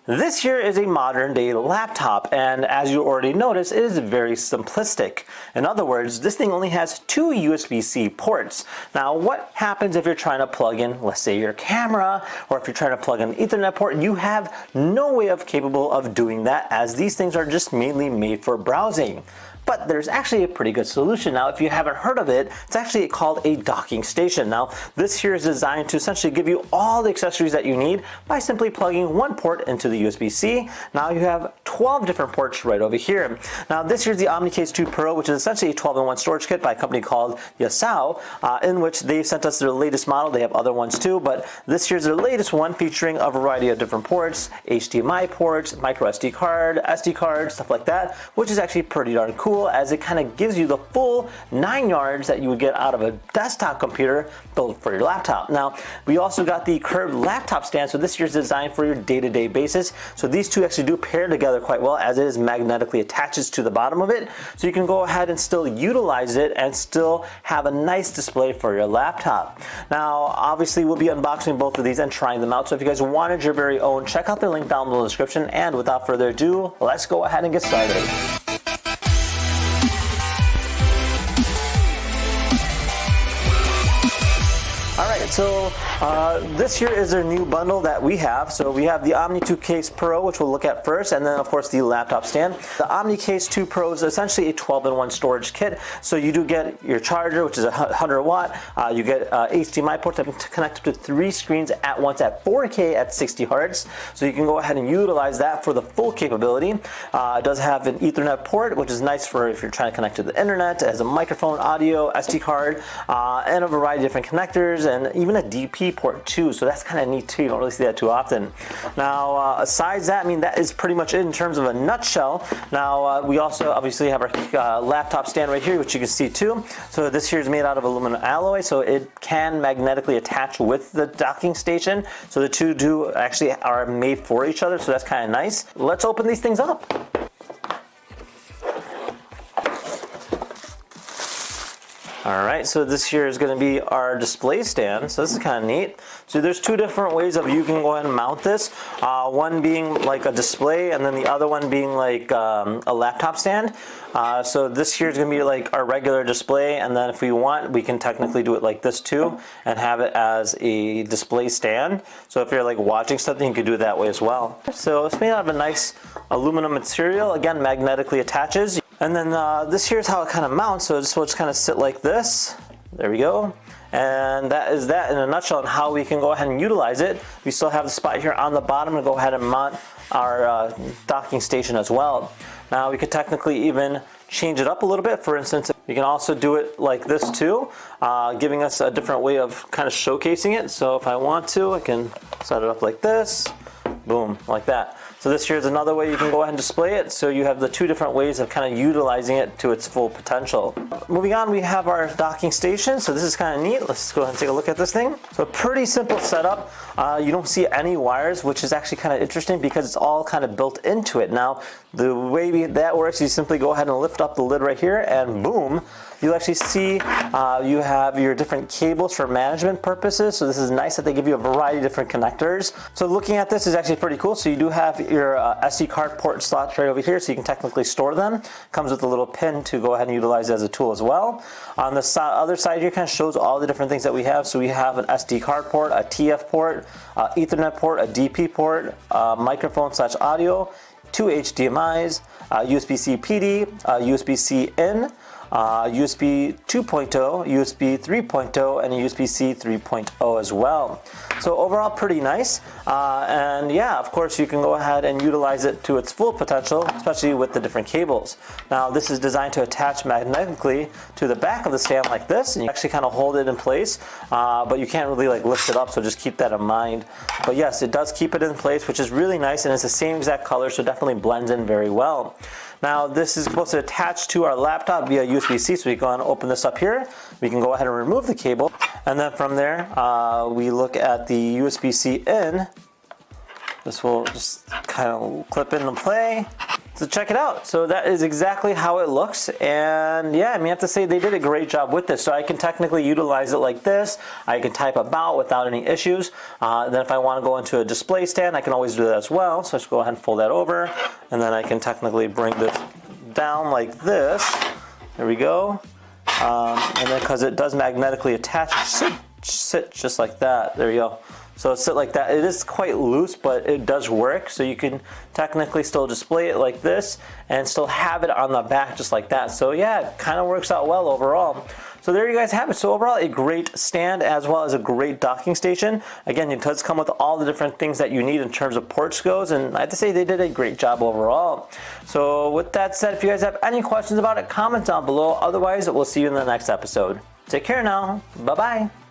This here is a modern day laptop, and as you already noticed, it is very simplistic. In other words, this thing only has two USB-C ports. Now, what happens if you're trying to plug in, let's say, your camera, or if you're trying to plug in an Ethernet port? You have no way of capable of doing that, as these things are just mainly made for browsing. But there's actually a pretty good solution. Now, if you haven't heard of it, it's actually called a docking station. Now, this here is designed to essentially give you all the accessories that you need by simply plugging one port into the USB-C. Now you have 12 different ports right over here. Now, this here's the OmniCase 2 Pro, which is essentially a 12-in-1 storage kit by a company called Yasao, in which they've sent us their latest model. They have other ones too, but this here's their latest one, featuring a variety of different ports, HDMI ports, micro SD card, SD card, stuff like that, which is actually pretty darn cool, as it kind of gives you the full 9 yards that you would get out of a desktop computer built for your laptop. Now, we also got the curved laptop stand, so this here is designed for your day-to-day basis. So these two actually do pair together quite well, as it is magnetically attaches to the bottom of it, so you can go ahead and still utilize it and still have a nice display for your laptop. Now, obviously, we'll be unboxing both of these and trying them out, so if you guys wanted your very own, check out the link down below in the description, and without further ado, let's go ahead and get started. Alright, so this here is their new bundle that we have. So we have the OmniCase Pro, which we'll look at first, and then of course the laptop stand. The OmniCase 2 Pro is essentially a 12-in-1 storage kit. So you do get your charger, which is a 100 watt. You get HDMI ports that can connect to 3 screens at once at 4K at 60 Hz. So you can go ahead and utilize that for the full capability. It does have an Ethernet port, which is nice for if you're trying to connect to the internet. It has a microphone, audio, SD card, and a variety of different connectors, and even a DP port too, so that's kind of neat too. You don't really see that too often. Now, besides that, I mean, that is pretty much it in terms of a nutshell. Now, we also obviously have our laptop stand right here, which you can see too. So this here is made out of aluminum alloy, so it can magnetically attach with the docking station. So the two do actually are made for each other, so that's kind of nice. Let's open these things up. Alright, so this here is going to be our display stand, so this is kind of neat. So there's two different ways of you can go ahead and mount this. One being like a display, and then the other one being like a laptop stand. So this here is going to be like our regular display, and then if we want, we can technically do it like this too, and have it as a display stand. So if you're like watching something, you could do it that way as well. So it's made out of a nice aluminum material, again magnetically attaches. And then this here's how it kind of mounts, so this will just kind of sit like this. There we go. And that is that in a nutshell on how we can go ahead and utilize it. We still have the spot here on the bottom to go ahead and mount our docking station as well. Now we could technically even change it up a little bit. For instance, you can also do it like this too, giving us a different way of kind of showcasing it. So if I want to, I can set it up like this, boom, like that. So this here is another way you can go ahead and display it. So you have the two different ways of kind of utilizing it to its full potential. Moving on, we have our docking station. So this is kind of neat. Let's go ahead and take a look at this thing. So pretty simple setup. You don't see any wires, which is actually kind of interesting because it's all kind of built into it. Now, the way that works, you simply go ahead and lift up the lid right here, and boom, you'll actually see you have your different cables for management purposes. So this is nice that they give you a variety of different connectors. So looking at this is actually pretty cool. So you do have your SD card port slots right over here, so you can technically store them. Comes with a little pin to go ahead and utilize it as a tool as well. On the other side here kind of shows all the different things that we have. So we have an SD card port, a TF port, Ethernet port, a DP port, microphone / audio, 2 HDMIs, USB-C PD, USB-C in, USB 2.0, USB 3.0, and a USB-C 3.0 as well. So overall pretty nice, and yeah, of course you can go ahead and utilize it to its full potential, especially with the different cables. Now this is designed to attach magnetically to the back of the stand like this, and you actually kind of hold it in place, but you can't really like lift it up, so just keep that in mind. But yes, it does keep it in place, which is really nice, and it's the same exact color, so it definitely blends in very well. Now this is supposed to attach to our laptop via USB-C, so we can go and open this up here. We can go ahead and remove the cable, and then from there we look at the USB-C in. This will just kind of clip into play. So check it out. So that is exactly how it looks, and yeah, I mean, I have to say they did a great job with this. So I can technically utilize it like this. I can type about without any issues. Then if I want to go into a display stand, I can always do that as well. So let's go ahead and fold that over, and then I can technically bring this down like this. There we go. And then because it does magnetically attach, it should sit just like that. There you go. So sit like that. It is quite loose, but it does work. So you can technically still display it like this and still have it on the back just like that. So yeah, it kind of works out well overall. So there you guys have it. So overall, a great stand as well as a great docking station. Again, it does come with all the different things that you need in terms of ports goes, and I have to say they did a great job overall. So with that said, if you guys have any questions about it, comment down below. Otherwise, we'll see you in the next episode. Take care now. Bye-bye.